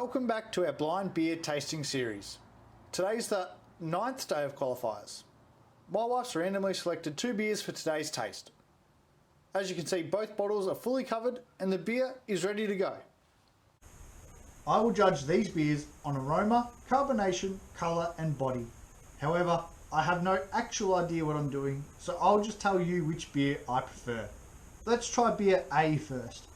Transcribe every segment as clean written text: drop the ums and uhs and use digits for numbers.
Welcome back to our blind beer tasting series. Today's the 9th day of qualifiers. My wife's randomly selected 2 beers for today's taste. As you can see, both bottles are fully covered and the beer is ready to go. I will judge these beers on aroma, carbonation, colour and body. However, I have no actual idea what I'm doing, so I'll just tell you which beer I prefer. Let's try beer A first.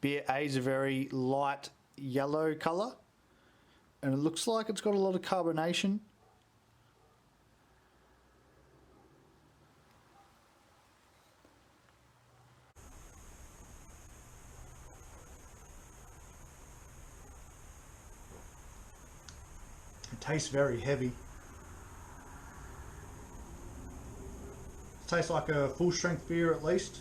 Beer A is a very light yellow colour and it looks like it's got a lot of carbonation. It tastes very heavy. It tastes like a full strength beer at least.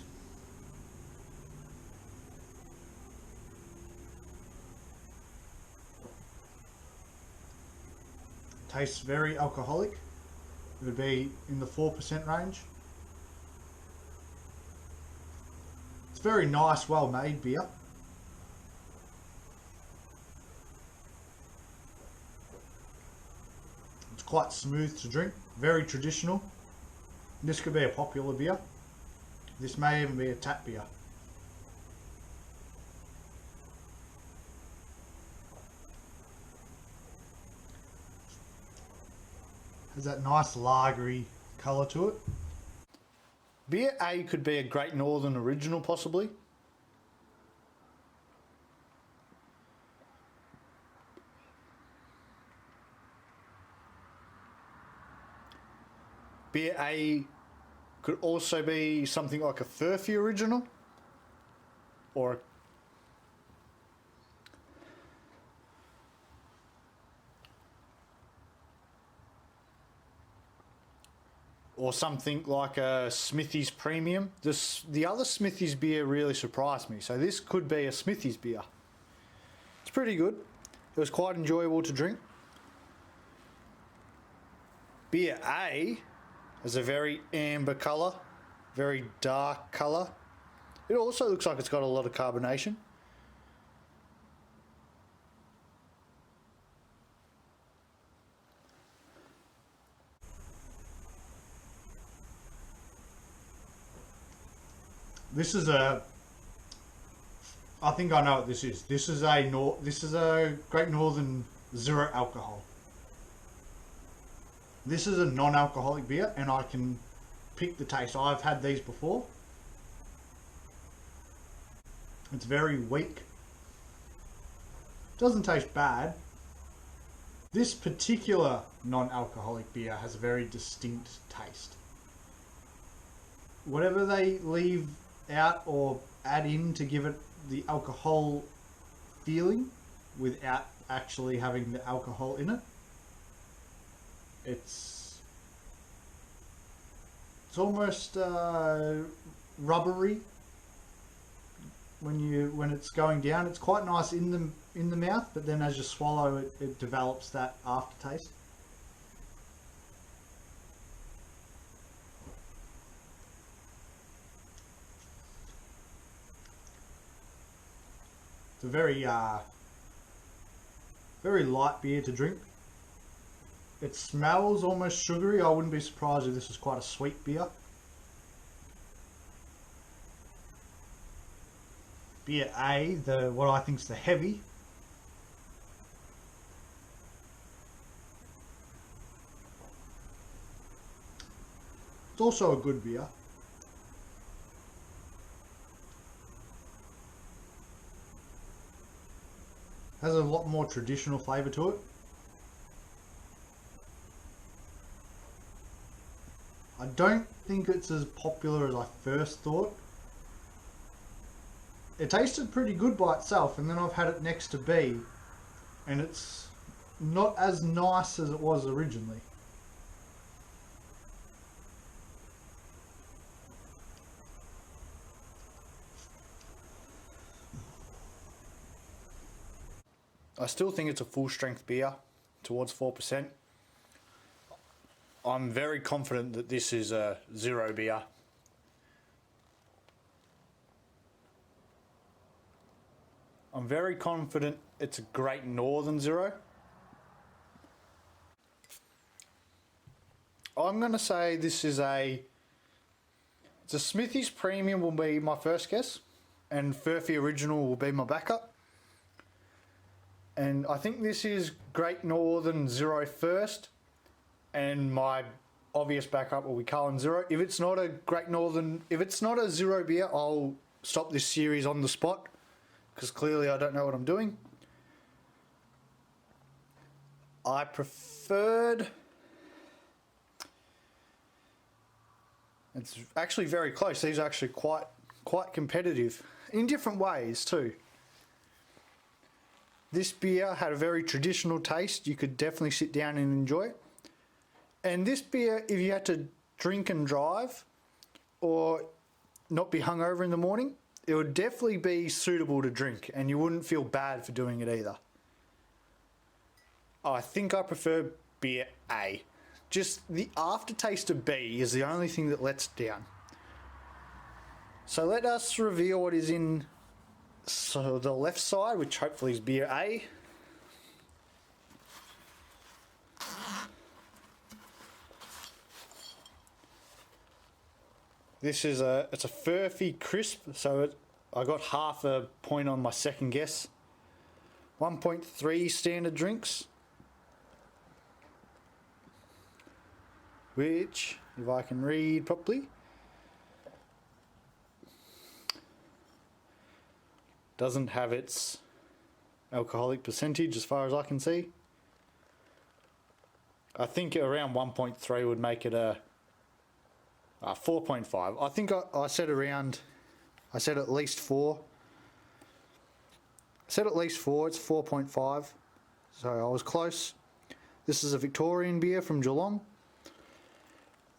Tastes very alcoholic. It would be in the 4% range. It's very nice, well made beer. It's quite smooth to drink, very traditional. This could be a popular beer. This may even be a tap beer. Has that nice lagery colour to it. Beer A could be a Great Northern original possibly. Beer A could also be something like a Furphy original or something like a Smithy's Premium. The other Smithy's beer really surprised me, so this could be a Smithy's beer. It's pretty good. It was quite enjoyable to drink. Beer A has a very amber colour, very dark colour. It also looks like it's got a lot of carbonation. This is I think I know what this is. This is a Great Northern zero alcohol. This is a non-alcoholic beer and I can pick the taste. I've had these before. It's very weak. Doesn't taste bad. This particular non-alcoholic beer has a very distinct taste. Whatever they leave out or add in to give it the alcohol feeling without actually having the alcohol in it, it's almost rubbery when it's going down. It's quite nice in the mouth, but then as you swallow it, it develops that aftertaste. It's a very light beer to drink. It smells almost sugary. I wouldn't be surprised if this was quite a sweet beer. Beer A, what I think is the heavy. It's also a good beer. Has a lot more traditional flavour to it. I don't think it's as popular as I first thought. It tasted pretty good by itself, and then I've had it next to B, and it's not as nice as it was originally. I still think it's a full strength beer, towards 4%. I'm very confident that this is a zero beer. I'm very confident it's a Great Northern Zero. I'm going to say this is it's a Smithy's Premium will be my first guess, and Furphy Original will be my backup. And I think this is Great Northern Zero first, and my obvious backup will be Cullen Zero. If it's not a Great Northern, if it's not a zero beer, I'll stop this series on the spot, because clearly I don't know what I'm doing. I preferred... It's actually very close. These are actually quite competitive in different ways too. This beer had a very traditional taste. You could definitely sit down and enjoy it. And this beer, if you had to drink and drive or not be hungover in the morning, it would definitely be suitable to drink, and you wouldn't feel bad for doing it either. I think I prefer beer A. Just the aftertaste of B is the only thing that lets down. So let us reveal what is in the left side, which hopefully is beer A. This is it's a Furphy Crisp, so I got half a point on my second guess. 1.3 standard drinks, which, if I can read properly, doesn't have its alcoholic percentage as far as I can see. I think around 1.3 would make it a 4.5. I think I said around, I said at least 4. I said at least 4, it's 4.5. So I was close. This is a Victorian beer from Geelong.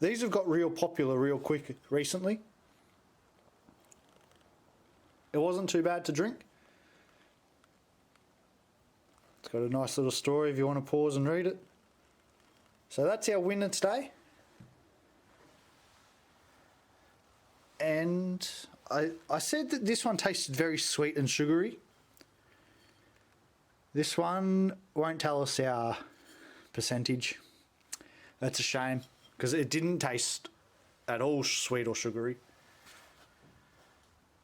These have got real popular real quick recently. It wasn't too bad to drink. It's got a nice little story if you want to pause and read it. So that's our winner today. And I said that this one tasted very sweet and sugary. This one won't tell us our percentage. That's a shame, because it didn't taste at all sweet or sugary.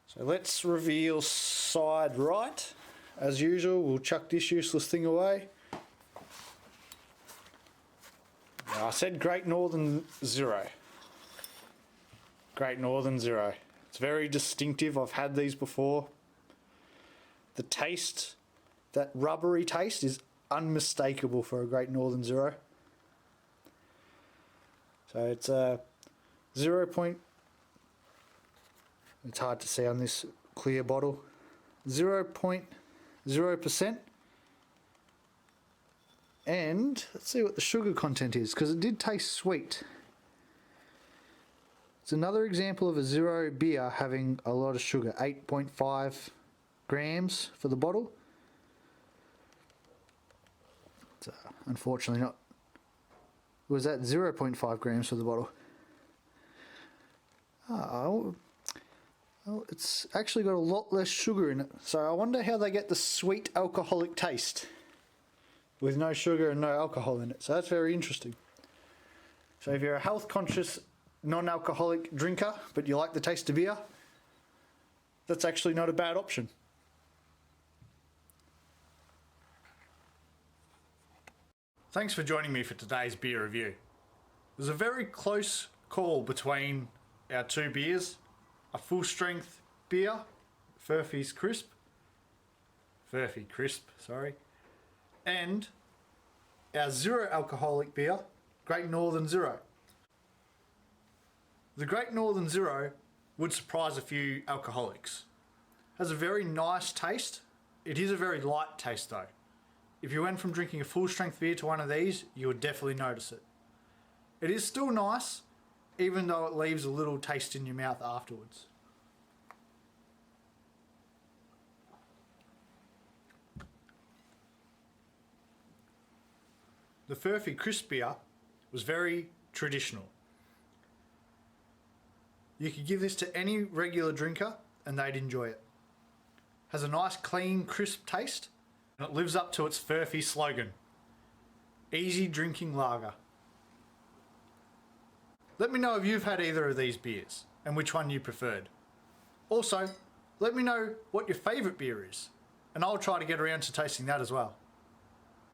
So let's reveal side right. As usual, we'll chuck this useless thing away. Now, I said Great Northern Zero. Great Northern Zero. It's very distinctive. I've had these before. The taste, that rubbery taste, is unmistakable for a Great Northern Zero. So it's a 0. It's hard to see on this clear bottle. 0.0%. And let's see what the sugar content is, because it did taste sweet. It's another example of a zero beer having a lot of sugar. 8.5 grams for the bottle. It's unfortunately not. Was that 0.5 grams for the bottle? Oh, well, it's actually got a lot less sugar in it. So I wonder how they get the sweet alcoholic taste with no sugar and no alcohol in it. So that's very interesting. So if you're a health conscious non-alcoholic drinker but you like the taste of beer, that's actually not a bad option. Thanks for joining me for today's beer review. There's a very close call between our two beers. A full strength beer, Furphy Crisp, and our zero alcoholic beer, Great Northern Zero. The Great Northern Zero would surprise a few alcoholics. Has a very nice taste. It is a very light taste though. If you went from drinking a full strength beer to one of these, you would definitely notice it. It is still nice, even though it leaves a little taste in your mouth afterwards. The Furphy Crisp beer was very traditional. You could give this to any regular drinker and they'd enjoy it. Has a nice, clean, crisp taste, and it lives up to its Furphy slogan, easy drinking lager. Let me know if you've had either of these beers and which one you preferred. Also, let me know what your favourite beer is, and I'll try to get around to tasting that as well.